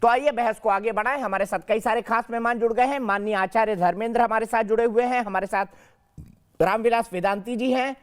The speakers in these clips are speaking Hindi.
तो आइए बहस को आगे बढ़ाएं। हमारे साथ कई सारे खास मेहमान जुड़ गए हैं। माननीय आचार्य धर्मेंद्र हमारे साथ जुड़े हुए हैं, हमारे साथ रामविलास वेदांती जी हैं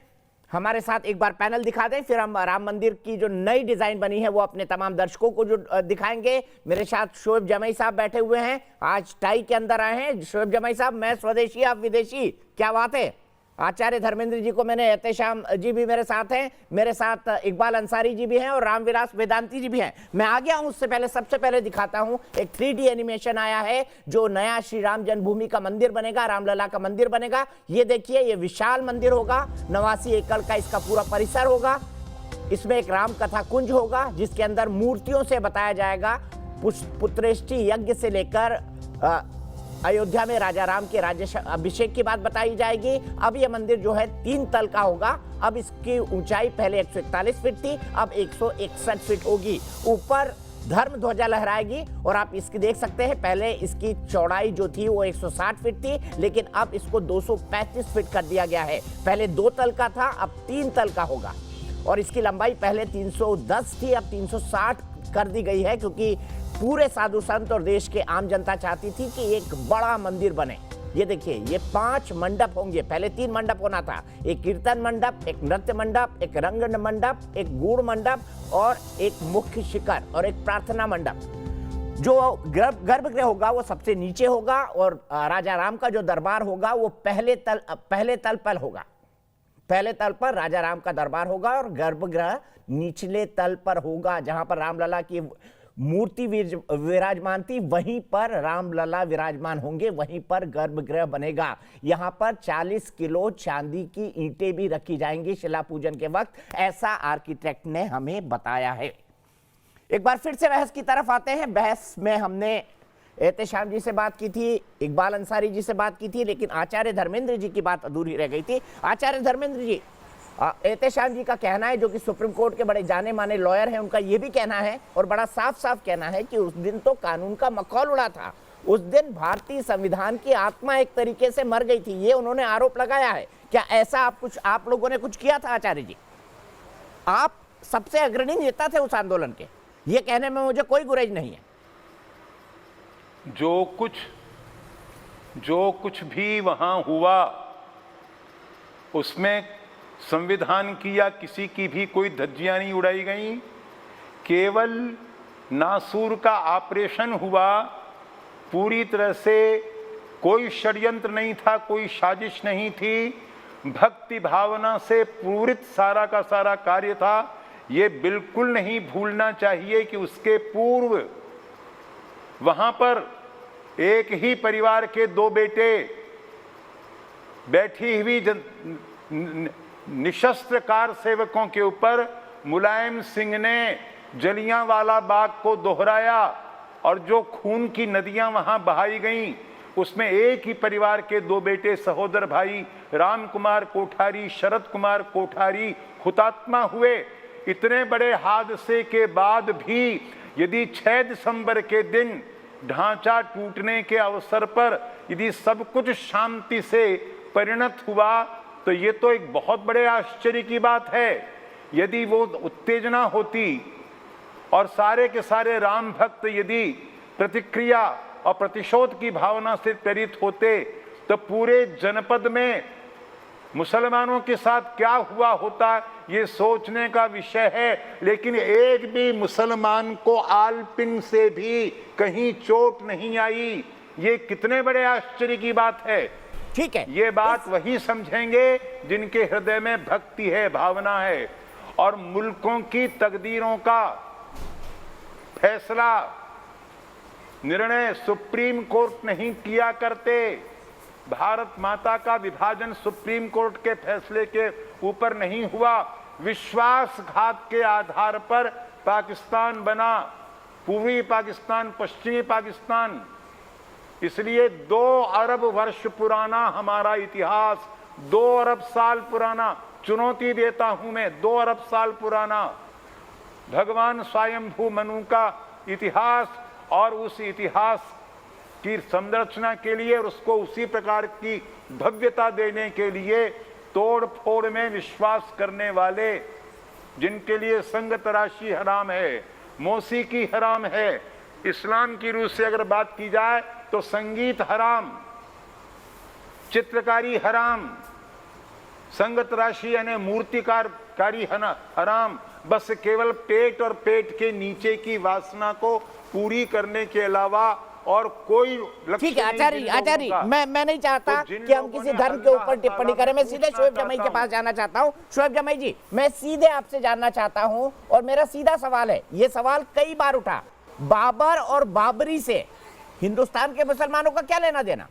हमारे साथ। एक बार पैनल दिखा दें, फिर हम राम मंदिर की जो नई डिजाइन बनी है वो अपने तमाम दर्शकों को जो दिखाएंगे। मेरे साथ शोएब जमई साहब बैठे हुए हैं, आज टाई के अंदर आए हैं। शोएब जमई साहब, मैं स्वदेशी आप विदेशी, क्या बात है। आचार्य धर्मेंद्र जी को मैंने, एहतेशाम जी भी मेरे साथ हैं, मेरे साथ इकबाल अंसारी जी भी हैं और रामविलास वेदांती जी भी हैं। मैं आ गया हूं, उससे पहले सबसे पहले दिखाता हूं एक 3D एनिमेशन आया है जो नया श्री राम जन्मभूमि का मंदिर बनेगा, रामलला का मंदिर बनेगा। ये देखिए, ये विशाल मंदिर होगा, 89 एकड़ का इसका पूरा परिसर होगा। इसमें एक राम कथा कुंज होगा जिसके अंदर मूर्तियों से बताया जाएगा, पुत्रेष्टि यज्ञ से लेकर अयोध्या में राजा राम के राज्य अभिषेक की बात बताई जाएगी। अब यह मंदिर जो है 3 तल का होगा। अब इसकी ऊंचाई पहले 141 फीट थी, अब 161 फीट होगी। ऊपर धर्म ध्वजा लहराएगी और आप इसकी देख सकते हैं, पहले इसकी चौड़ाई जो थी वो 160 फीट थी, लेकिन अब इसको 235 फीट कर दिया गया है। पहले 2 तल का था, अब 3 तल का होगा। और इसकी लंबाई पहले 310 थी, अब 360 कर दी गई है, क्योंकि पूरे साधु संत और देश के आम जनता चाहती थी कि एक बड़ा मंदिर बने। ये देखिए, ये 5 मंडप होंगे, पहले 3 मंडप होना था। एक कीर्तन मंडप, एक नृत्य मंडप, एक रंग मंडप, एक गूढ़ मंडप और एक मुख्य शिखर और एक प्रार्थना मंडप। जो गर्भगृह होगा वो सबसे नीचे होगा और राजा राम का जो दरबार होगा वो पहले तल पर होगा। पहले तल पर राजा राम का दरबार होगा और गर्भगृह निचले तल पर होगा। जहां पर रामलला की मूर्ति विराजमान थी, वहीं पर रामलला विराजमान होंगे, वहीं पर गर्भगृह बनेगा। यहां पर 40 किलो चांदी की ईंटें भी रखी जाएंगी शिला पूजन के वक्त, ऐसा आर्किटेक्ट ने हमें बताया है। एक बार फिर से बहस की तरफ आते हैं। बहस में हमने एहतेशाम जी से बात की थी, इकबाल अंसारी जी से बात की थी, लेकिन आचार्य धर्मेंद्र जी की बात अधूरी रह गई थी। आचार्य धर्मेंद्र जी, एहतेशाम जी का कहना है, जो कि सुप्रीम कोर्ट के बड़े जाने माने लॉयर हैं, उनका यह भी कहना है और बड़ा साफ साफ कहना है कि उस दिन तो कानून का मखौल उड़ा था। उस दिन भारतीय संविधान की आत्मा एक तरीके से मर गई थी, ये उन्होंने आरोप लगाया है। क्या ऐसा आप लोगों ने कुछ किया था आचार्य जी? आप सबसे अग्रणी नेता थे उस आंदोलन के, ये कहने में मुझे कोई गुरेज नहीं है। जो कुछ भी वहां हुआ उसमें संविधान की या किसी की भी कोई धज्जियां नहीं उड़ाई गई। केवल नासूर का ऑपरेशन हुआ, पूरी तरह से कोई षड्यंत्र नहीं था, कोई साजिश नहीं थी, भक्ति भावना से पूरित सारा का सारा कार्य था। ये बिल्कुल नहीं भूलना चाहिए कि उसके पूर्व वहां पर एक ही परिवार के 2 बेटे बैठी हुई निशस्त्र कार सेवकों के ऊपर मुलायम सिंह ने जलियांवाला बाग को दोहराया और जो खून की नदियां वहां बहाई गईं, उसमें एक ही परिवार के 2 बेटे सहोदर भाई राम कुमार कोठारी, शरद कुमार कोठारी हुतात्मा हुए। इतने बड़े हादसे के बाद भी यदि 6 दिसंबर के दिन ढांचा टूटने के अवसर पर यदि सब कुछ शांति से परिणत हुआ, तो ये तो एक बहुत बड़े आश्चर्य की बात है। यदि वो उत्तेजना होती और सारे के सारे राम भक्त यदि प्रतिक्रिया और प्रतिशोध की भावना से प्रेरित होते, तो पूरे जनपद में मुसलमानों के साथ क्या हुआ होता, ये सोचने का विषय है। लेकिन एक भी मुसलमान को आलपिन से भी कहीं चोट नहीं आई। ये कितने बड़े आश्चर्य की बात है। ठीक है, ये बात वही समझेंगे जिनके हृदय में भक्ति है, भावना है। और मुल्कों की तकदीरों का फैसला, निर्णय सुप्रीम कोर्ट नहीं किया करते। भारत माता का विभाजन सुप्रीम कोर्ट के फैसले के ऊपर नहीं हुआ। विश्वासघात के आधार पर पाकिस्तान बना, पूर्वी पाकिस्तान, पश्चिमी पाकिस्तान। इसलिए 2 अरब वर्ष पुराना हमारा इतिहास, 2 अरब साल पुराना, चुनौती देता हूं मैं, 2 अरब साल पुराना भगवान स्वयंभू मनु का इतिहास, और उस इतिहास की संरचना के लिए और उसको उसी प्रकार की भव्यता देने के लिए तोड़ फोड़ में विश्वास करने वाले, जिनके लिए संग तराशी हराम है, मौसीकी हराम है, इस्लाम की रूह से अगर बात की जाए तो संगीत हराम, चित्रकारी हराम, संगत राशि यानी मूर्तिकारी हराम। बस केवल पेट और पेट के नीचे की वासना को पूरी करने के अलावा और कोई लक्ष्य ठीक है नहीं जिन आचार्य, लोगों का। मैं नहीं चाहता तो जिन कि हम लोगों किसी ने धर्म के अल्लाह ऊपर टिप्पणी करें। मैं सीधे शोएब जमाई के पास जाना चाहता हूं। शोएब जमाई जी, मैं सीधे आपसे जानना चाहता हूं और मेरा सीधा सवाल है, ये सवाल कई बार उठा, बाबर और बाबरी से हिंदुस्तान के मुसलमानों का क्या लेना देना?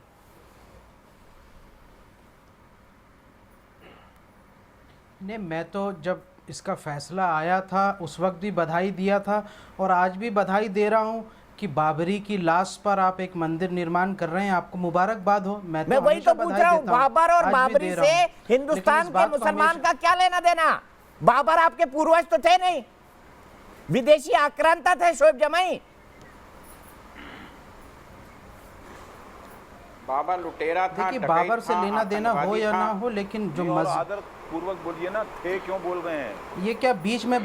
नहीं, मैं तो जब इसका फैसला आया था उस वक्त भी बधाई दिया था और आज भी बधाई दे रहा हूं कि बाबरी की लाश पर आप एक मंदिर निर्माण कर रहे हैं, आपको मुबारकबाद हो। मैं वही हमेशा तो पूछ बधाई रहा हूं, देता हूं, बाबर और आज भी बाबरी दे रहा से हूं। हिंदुस्तान लेकिन इस के बात को मुसलमान हमेशा- का क्या लेना देना? बाबर आपके पूर्वज तो थे नहीं, विदेशी आक्रांता थे शोएब जमाई। बाबर लुटेरा था, देखिए, डकैत बाबर से था, लेना देना हो आतंकवादी या था। ना हो, लेकिन जो और मस्जिद, आदर पूर्वक बोलिए ना, थे क्यों बोल रहे हैं? ये क्या बीच में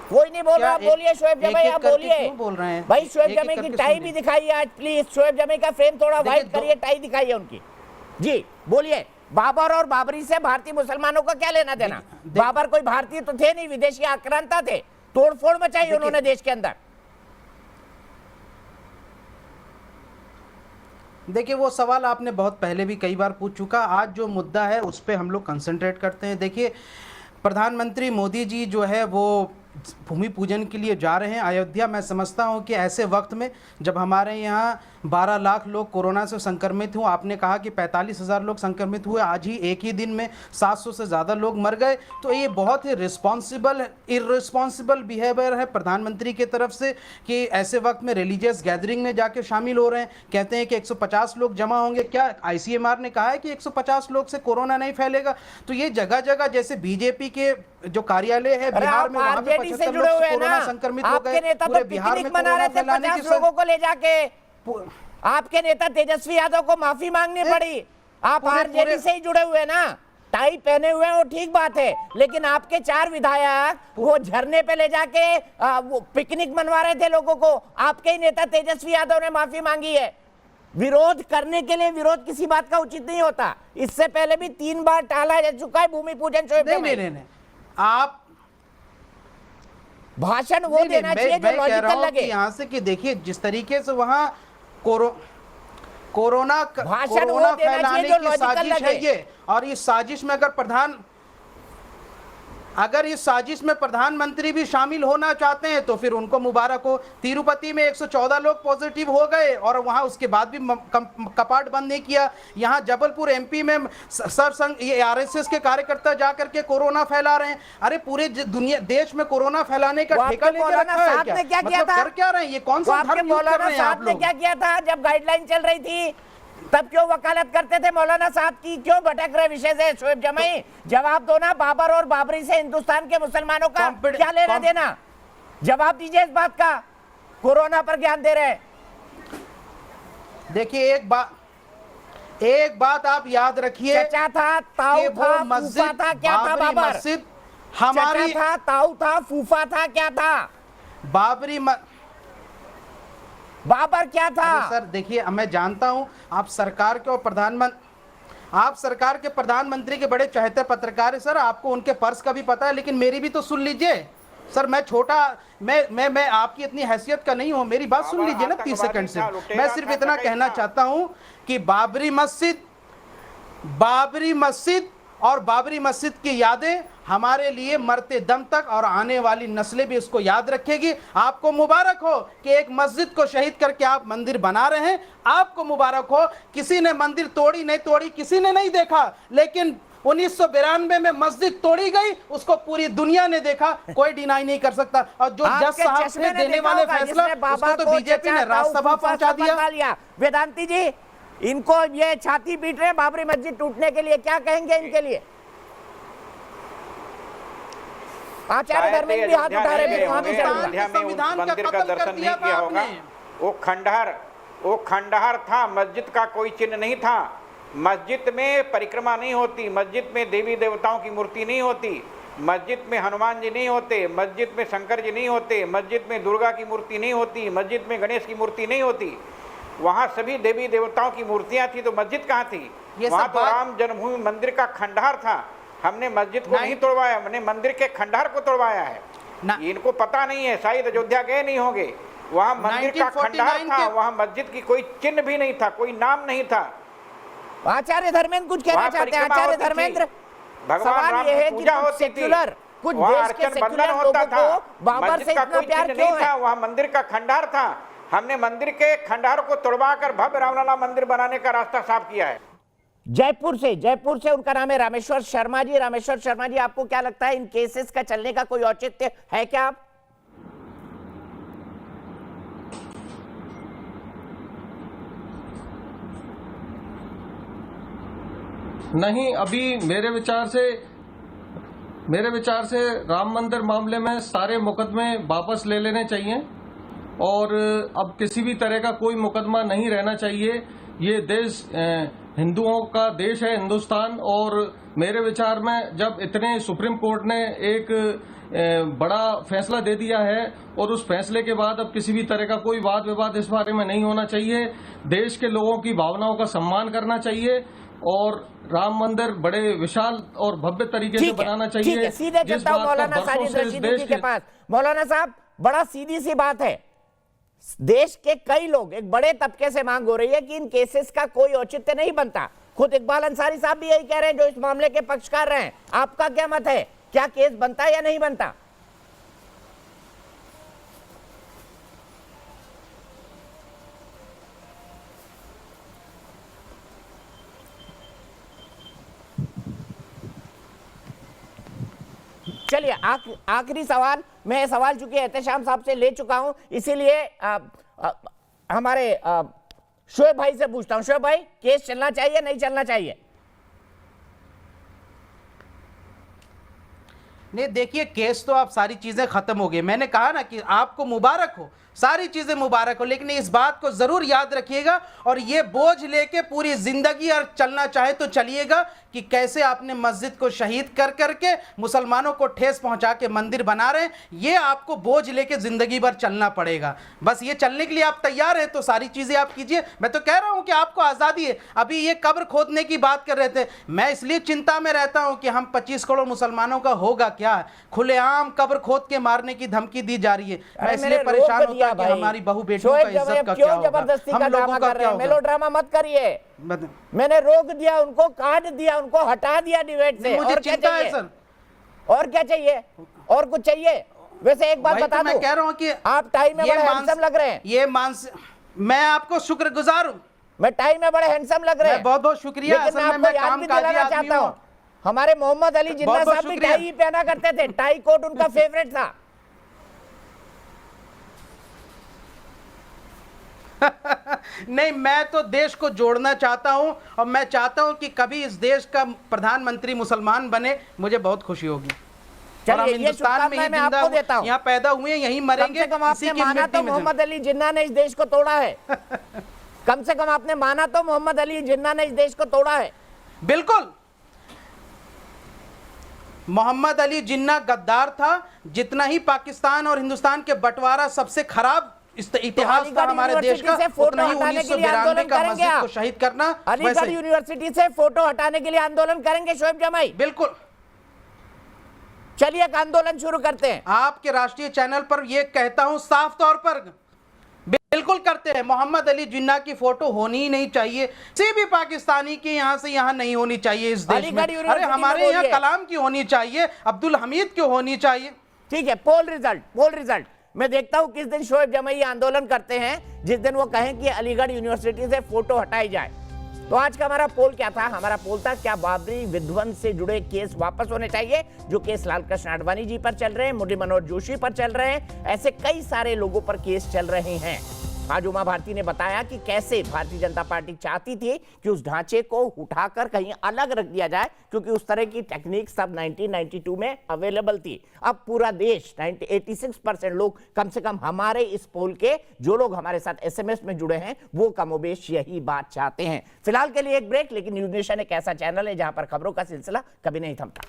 कोई नहीं बोल रहा, क्या बोलिए शोएब जमाई, एक-एक आप करके बोलिए। क्यों बोल रहे हैं? भाई शोएब एक-एक जमाई की करके टाई सुन भी लीजिए। दिखाइए आज प्लीज। शोएब जमाई का फ्रेम थोड़ा देखिए, वाइड करिए, टाई दिखाइए उनकी। जी बोलिए, बाबर और बाबरी से भारतीय मुसलमानों का क्या लेना देना? बाबर कोई भारतीय तो थे नहीं, विदेशी आक्रांता थे, तोड़फोड़ मचाई उन्होंने देश के अंदर। देखिए, वो सवाल आपने बहुत पहले भी कई बार पूछ चुका। आज जो मुद्दा है उस पर हम लोग कंसंट्रेट करते हैं। देखिए, प्रधानमंत्री मोदी जी जो है वो भूमि पूजन के लिए जा रहे हैं अयोध्या। मैं समझता हूं कि ऐसे वक्त में जब हमारे यहाँ 12 लाख लोग कोरोना से संक्रमित हुए, आपने कहा कि 45,000 लोग संक्रमित हुए, आज ही एक ही दिन में 700 से ज़्यादा लोग मर गए, तो ये बहुत ही इर्रिस्पॉन्सिबल बिहेवियर है प्रधानमंत्री की तरफ से कि ऐसे वक्त में रिलीजियस गैदरिंग में जाके शामिल हो रहे हैं। कहते हैं कि 150 लोग जमा होंगे। क्या ICMR ने कहा है कि 150 लोग से कोरोना नहीं फैलेगा? तो ये जगह जगह, जैसे बीजेपी के जो कार्यालय है बिहार में, वहाँ पे आरजेडी से 75 जुड़े लोग हुए हैं कोरोना ना, संक्रमित हो आपके गए। नेता पूरे तो बिहार में पिकनिक मना कोरोना रहे थे फैलाने 50 की लोगों को ले जाके। आपके नेता तेजस्वी यादव को माफी मांगनी पड़ी। आप आरजेडी से ही जुड़े हुए ना, टाई पहने हुए हैं, वो ठीक बात है, लेकिन आपके 4 विधायक वो झरने पे ले जाके वो पिकनिक मनवा रहे थे लोगों को। आपके ही नेता तेजस्वी यादव ने माफी मांगी है। विरोध करने के लिए विरोध किसी बात का उचित नहीं होता। इससे पहले भी 3 बार टाला जा चुका है भूमि पूजन। शोएब जमाई, नहीं, आप भाषण वो देना चाहिए जो लॉजिकल लगे। यहाँ से कि देखिए, जिस तरीके से वहाँ कोरोना भाषण वो देना चाहिए फैलाने जो की लॉजिकल साजिश है लगे। ये, और इस साजिश में अगर इस साजिश में प्रधानमंत्री भी शामिल होना चाहते हैं तो फिर उनको मुबारक हो। तिरुपति में 114 लोग पॉजिटिव हो गए और वहां उसके बाद भी कपाट बंद नहीं किया। यहाँ जबलपुर MP में सरसंघ ये RSS के कार्यकर्ता जाकर के कोरोना फैला रहे हैं। अरे पूरे दुनिया देश में कोरोना फैलाने का ठेका लेके रखा है क्या? क्या किया मतलब था? कर क्या रहे हैं? ये कौन सा धर्म यूज कर रहे हैं आप लोग? क्या किया था जब गाइडलाइन चल रही थी? तब क्यों वकालत करते थे मौलाना साहब की? क्यों भटक रहे विषय से? शोएब जमाई जवाब दो ना, बाबर और बाबरी से हिंदुस्तान के मुसलमानों का क्या लेना देना? जवाब दीजिए इस बात का। कोरोना पर ज्ञान दे रहे। देखिए, एक बात आप याद रखिए, चचा था, ताऊ था, फूफा था, क्या था बाबर? मस्जिद हमारी चचा था, ताऊ था, फूफा था, क्या था? बाबर क्या था? सर देखिए, मैं जानता हूं आप सरकार के और प्रधानमंत्री के बड़े चहेते पत्रकार हैं सर, आपको उनके पर्स का भी पता है, लेकिन मेरी भी तो सुन लीजिए सर। मैं आपकी इतनी हैसियत का नहीं हूं, मेरी बात सुन लीजिए ना 30 सेकंड से। मैं सिर्फ इतना कहना चाहता हूं कि बाबरी मस्जिद और बाबरी मस्जिद की यादें हमारे लिए मरते दम तक, और आने वाली नस्लें भी इसको याद रखेगी। आपको मुबारक हो कि एक मस्जिद को शहीद करके आप मंदिर बना रहे हैं। आपको मुबारक हो। किसी ने मंदिर तोड़ी नहीं तोड़ी किसी ने नहीं देखा, लेकिन 1992 में मस्जिद तोड़ी गई, उसको पूरी दुनिया ने देखा, कोई डिनाई नहीं कर सकता। और जो जज साहब थे देने वाले फैसला, उसको तो बीजेपी ने राज्यसभा पहुंचा दिया। वेदांती जी, इनको ये छाती पीट रहे बाबरी मस्जिद टूटने के लिए, क्या कहेंगे इनके लिए? आचार्य धर्मेंद्र भी हाथ उठा रहे हैं। मंदिर का दर्शन नहीं किया होगा। वो खंडहर था, मस्जिद का कोई चिन्ह नहीं था। मस्जिद में परिक्रमा नहीं होती, मस्जिद में देवी देवताओं की मूर्ति नहीं होती। मस्जिद में हनुमान जी नहीं होते, मस्जिद में शंकर जी नहीं होते, मस्जिद में दुर्गा की मूर्ति नहीं होती, मस्जिद में गणेश की मूर्ति नहीं होती, वहाँ सभी देवी देवताओं की मूर्तियाँ थी, तो मस्जिद कहाँ थी? वहाँ तो राम जन्मभूमि मंदिर का खंडहर था। हमने मस्जिद को नहीं तोड़वाया, हमने मंदिर के खंडहर को तोड़वाया है। इनको पता नहीं है, शायद अयोध्या गए नहीं होंगे। वहाँ मंदिर का खंडहर था, वहाँ मस्जिद की कोई चिन्ह भी नहीं था, कोई नाम नहीं था। आचार्य धर्मेंद्र कुछ कहना चाहते हैं? आचार्य धर्मेंद्र, भगवान राम की पूजा होती थी, कुछ वहाँ देश के अर्चन बंदन सेक्युलर होता लोगों था, को बाबर मस्जिद से का इतना कोई प्यार चिन्ह क्यों नहीं है? था, वहाँ मंदिर का खंडहर था। हमने मंदिर के खंडहर को तोड़वाकर भव्य रामलला मंदिर बनाने का रास्ता साफ किया है। जयपुर से उनका नाम है रामेश्वर शर्मा जी। रामेश्वर शर्मा जी, आपको क्या लगता है इन केसेस का चलने का कोई औचित्य है क्या? आप नहीं, अभी मेरे विचार से राम मंदिर मामले में सारे मुकदमे वापस ले लेने चाहिए और अब किसी भी तरह का कोई मुकदमा नहीं रहना चाहिए। ये देश हिंदुओं का देश है, हिंदुस्तान, और मेरे विचार में जब इतने सुप्रीम कोर्ट ने एक बड़ा फैसला दे दिया है और उस फैसले के बाद अब किसी भी तरह का कोई वाद विवाद इस बारे में नहीं होना चाहिए। देश के लोगों की भावनाओं का सम्मान करना चाहिए और राम मंदिर बड़े विशाल और भव्य तरीके से बनाना चाहिए। ठीक है, सीधे चलता हूं मौलाना साजिद रशीदी जी के पास। मौलाना साहब, बड़ा सीधी सी बात है, देश के कई लोग, एक बड़े तबके से मांग हो रही है कि इन केसेस का कोई औचित्य नहीं बनता। खुद इकबाल अंसारी साहब भी यही कह रहे हैं जो इस मामले के पक्षकार रहे हैं। आपका क्या मत है, क्या केस बनता है या नहीं बनता? चलिए, आखिरी सवाल, मैं सवाल चूंकि एहतेशाम साहब से ले चुका हूं, इसीलिए हमारे शोएब भाई से पूछता हूं। शोएब भाई, केस चलना चाहिए नहीं चलना चाहिए? नहीं, देखिए, केस तो आप सारी चीजें खत्म हो गई। मैंने कहा ना कि आपको मुबारक हो, सारी चीजें मुबारक हो, लेकिन इस बात को जरूर याद रखिएगा और ये बोझ लेके पूरी जिंदगी और चलना चाहे तो चलिएगा कि कैसे आपने मस्जिद को शहीद कर करके मुसलमानों को ठेस पहुंचा के मंदिर बना रहे हैं। ये आपको बोझ लेके जिंदगी भर चलना पड़ेगा। बस ये चलने के लिए आप तैयार हैं तो सारी चीजें आप कीजिए। मैं तो कह रहा हूं कि आपको आजादी है। अभी ये कब्र खोदने की बात कर रहे थे, मैं इसलिए चिंता में रहता हूं कि हम 25 करोड़ मुसलमानों का होगा क्या। खुलेआम कब्र खोद के मारने की धमकी दी जा रही है। मैं इसलिए परेशान होता कि हमारी बहू बेटियों का इज्जत का क्या होगा, हम लोगों का क्या होगा। मेलोड्रामा मत करिए। मैंने रोक दिया उनको, काट दिया उनको, हटा दिया डिबेट से। मुझे चिंता है सर। और क्या चाहिए? और कुछ चाहिए? वैसे एक बात बता दूं, मैं कह रहा हूं कि आप टाई में बड़े हैंडसम लग रहे हैं। मैं आपको शुक्रगुजार हूं। मैं टाई में बड़े हैंडसम लग रहे हैं। बहुत बहुत शुक्रिया। लेकिन मैं आपको याद भी दिलाना चाहता हूं, हमारे मोहम्मद अली जिन्ना साहब भी टाई ही पहना करते थे। टाई कोट उनका फेवरेट था। नहीं, मैं तो देश को जोड़ना चाहता हूं और मैं चाहता हूं कि कभी इस देश का प्रधानमंत्री मुसलमान बने, मुझे बहुत खुशी होगी। और हम हिंदुस्तान में ही जिंदा हूं, यहाँ पैदा हुए, यहीं मरेंगे। कम आपने माना तो मोहम्मद अली जिन्ना ने इस देश को तोड़ा है। कम से कम आपने माना तो मोहम्मद अली जिन्ना ने इस देश को तोड़ा है। बिल्कुल, मोहम्मद अली जिन्ना गद्दार था। जितना ही पाकिस्तान और हिंदुस्तान के बंटवारा सबसे खराब इतिहास था हमारे देश का, उतना ही 1992 का मस्जिद को शहीद करना। अलीगढ़ यूनिवर्सिटी से फोटो हटाने के लिए आंदोलन करेंगे शोएब जमाई? बिल्कुल, चलिए एक आंदोलन शुरू करते हैं। आपके राष्ट्रीय चैनल पर यह कहता हूं साफ तौर पर, बिल्कुल करते हैं। मोहम्मद अली जिन्ना की फोटो होनी ही नहीं चाहिए, किसी भी पाकिस्तानी की यहां से यहां नहीं होनी चाहिए इस देश में। अरे हमारे यहाँ कलाम की होनी चाहिए, अब्दुल हमीद की होनी चाहिए। ठीक है, पोल रिजल्ट मैं देखता हूं किस दिन शोएब जमाई आंदोलन करते हैं, जिस दिन वो कहें कि अलीगढ़ यूनिवर्सिटी से फोटो हटाई जाए। तो आज का हमारा पोल क्या था? हमारा पोल था, क्या बाबरी विध्वंस से जुड़े केस वापस होने चाहिए? जो केस लालकृष्ण आडवाणी जी पर चल रहे हैं, मुरली मनोहर जोशी पर चल रहे हैं, ऐसे कई सारे लोगों पर केस चल रहे हैं। आज उमा भारती ने बताया कि कैसे भारतीय जनता पार्टी चाहती थी कि उस ढांचे को उठाकर कहीं अलग रख दिया जाए, क्योंकि उस तरह की टेक्निक सब 1992 में अवेलेबल थी। अब पूरा देश 86% लोग, कम से कम हमारे इस पोल के जो लोग हमारे साथ SMS में जुड़े हैं, वो कमोबेश यही बात चाहते हैं। फिलहाल के लिए एक ब्रेक, लेकिन न्यूज़ नेशन एक ऐसा चैनल है जहां पर खबरों का सिलसिला कभी नहीं थमता।